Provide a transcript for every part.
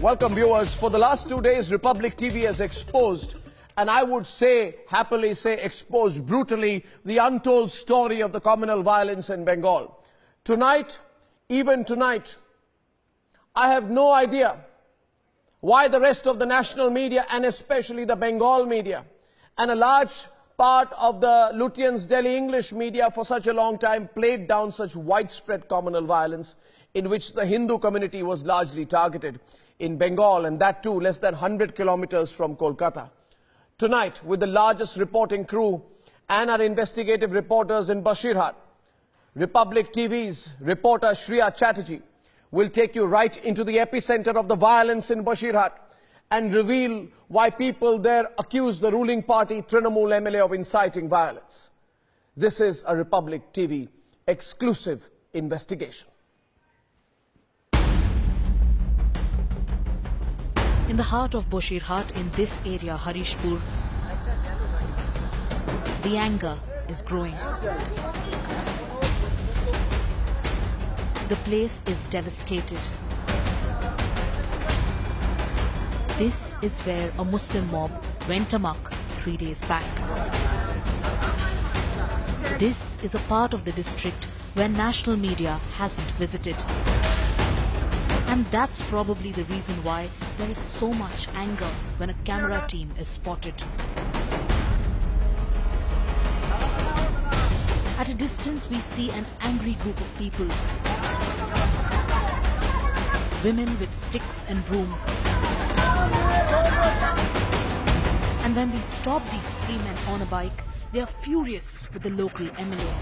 Welcome viewers. For the last 2 days, Republic TV has exposed, and I would say, happily say, exposed brutally, the untold story of the communal violence in Bengal. Tonight, even tonight, I have no idea why the rest of the national media, and especially the Bengal media, and a large part of the Lutyens Delhi English media for such a long time played down such widespread communal violence in which the Hindu community was largely targeted in Bengal, and that too less than 100 kilometers from Kolkata. Tonight, with the largest reporting crew and our investigative reporters in Basirhat, Republic TV's reporter Shriya Chatterjee will take you right into the epicenter of the violence in Basirhat and reveal why people there accuse the ruling party Trinamool MLA of inciting violence. This is a Republic TV exclusive investigation. In the heart of Basirhat, in this area, Harishpur, the anger is growing. The place is devastated. This is where a Muslim mob went amok 3 days back. This is a part of the district where national media hasn't visited. And that's probably the reason why there is so much anger when a camera team is spotted. At a distance, we see an angry group of people. Women with sticks and brooms. And when we stop these 3 men on a bike, they are furious with the local MLA.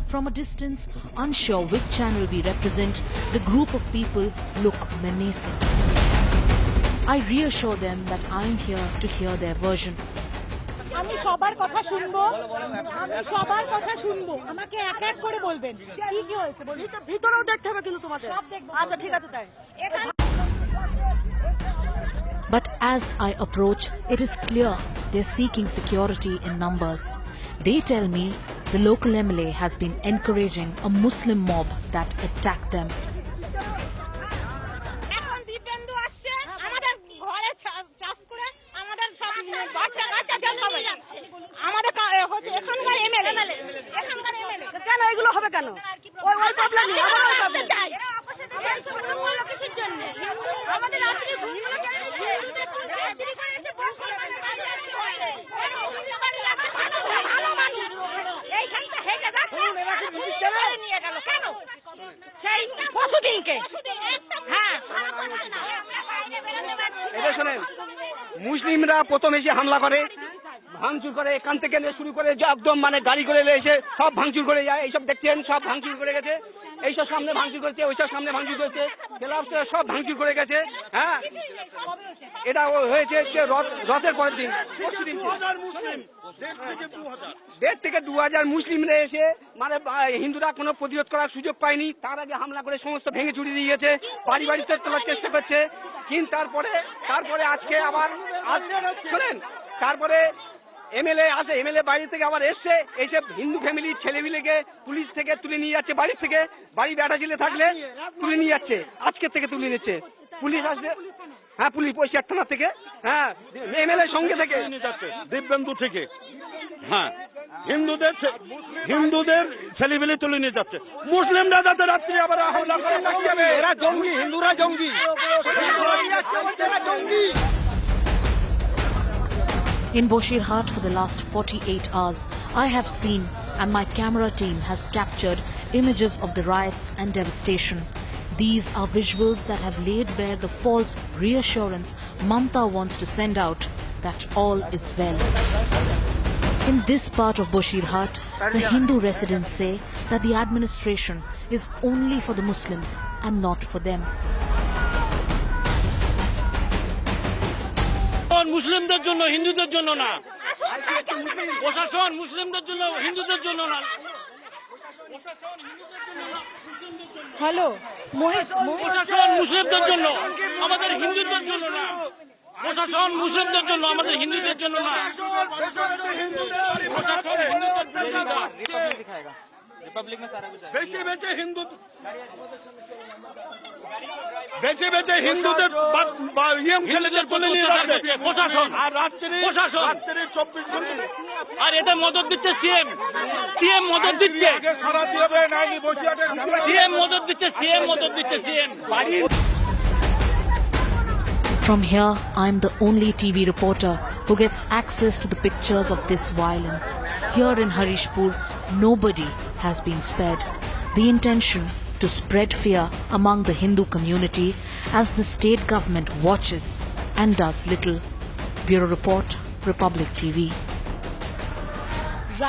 From a distance, unsure which channel we represent, the group of people look menacing. I reassure them that I am here to hear their version. আমি সবার কথা শুনবো আমাকে এক এক করে বলবেন কি হয়েছে বলি তো ভিতরেও দেখতে হবে কিন্তু তোমাদের সব দেখব আচ্ছা ঠিক আছে তাই But as I approach, it is clear they're seeking security in numbers. They tell me the local MLA has been encouraging a Muslim mob that attacked them. মুসলিমরা প্রথম এসে হামলা করে ভাঙচুর করে এখান থেকে শুরু করে একদম মানে গাড়ি করে এসে সব ভাঙচুর করে যায় এইসব দেখছেন সব ভাঙচুর করে গেছে এইসব সামনে ভাঙচুর করেছে ওইসব সামনে ভাঙচুর করেছে সব ভাঙচুর করে গেছে হ্যাঁ এটা হয়েছে রথের পরের দিন পরশুদিন 1,500 থেকে 2,000 মুসলিমরা এসে মানে হিন্দুরা কোনো প্রতিরোধ করার সুযোগ পায়নি তার আগে হামলা করে সমস্ত ভেঙে চুরি দিয়ে গেছে বাড়ি বাড়িতে তোলার চেষ্টা করছে কিন্তু তারপরে আজকে আবার শোনেন তারপরে এমএলএ বাড়ি থেকে আবার এসে হিন্দু ফ্যামিলির ছেলেমিলেকে পুলিশ থেকে তুলে নিয়ে যাচ্ছে বাড়ি থেকে বাড়ি বেটা ছেলে থাকলে তুলে নিয়ে যাচ্ছে আজকের থেকে তুলে নিচ্ছে পুলিশ আসবে হ্যাঁ পুলিশ পয়সা থানা থেকে হ্যাঁ এমএলএ সঙ্গে থেকে দিব্যেন্দু থেকে হ্যাঁ হিন্দুদের ছেলেমেলে তুলে নিয়ে যাচ্ছে মুসলিমরা যাতে রাত্রি আবার হামলা করে এরা জঙ্গি হিন্দুরা জঙ্গি In Basirhat for the last 48 hours, I have seen and my camera team has captured images of the riots and devastation. These are visuals that have laid bare the false reassurance Mamta wants to send out that all is well. In this part of Basirhat, the Hindu residents say that the administration is only for the Muslims and not for them. মুসলিমদের জন্য হিন্দুদের জন্য না প্রশাসন মুসলিমদের জন্য, হিন্দুদের জন্য না। প্রশাসন হিন্দুদের জন্য না, মুসলিমদের জন্য। হ্যালো মহেশ, প্রশাসন মুসলিমদের জন্য, আমাদের হিন্দুদের জন্য না। প্রশাসন মুসলিমদের জন্য, আমাদের হিন্দুদের জন্য না। প্রশাসন হিন্দুদের জন্য না। বেঁচে বেঁচে হিন্দুদের ছেলেদের বলে নিয়ে রাখবে প্রশাসন। আর রাত্রি 24 ঘন্টা। আর এটা মদত দিচ্ছে সিএম মদত দিচ্ছে, সিএম মদত দিচ্ছে CM. From here, I'm the only TV reporter who gets access to the pictures of this violence. Here in Harishpur, nobody has been spared. The intention to spread fear among the Hindu community as the state government watches and does little. Bureau Report, Republic TV.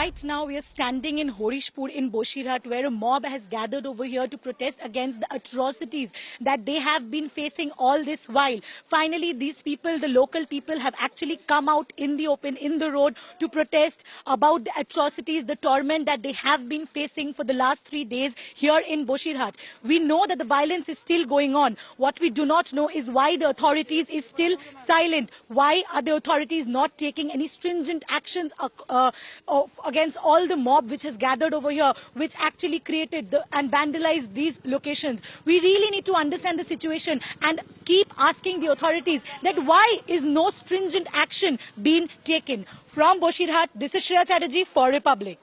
Right now we are standing in Horishpur in Boshirhat, where a mob has gathered over here to protest against the atrocities that they have been facing all this while. Finally, these people, the local people, have actually come out in the open, in the road, to protest about the atrocities, the torment that they have been facing for the last 3 days here in Boshirhat. We know that the violence is still going on. What we do not know is why the authorities is still silent. Why are the authorities not taking any stringent actions against all the mob which has gathered over here, which actually created and vandalized these locations? We really need to understand the situation and keep asking the authorities that why is no stringent action being taken. From Boshirhat, this is Shreya Chatterjee for Republic.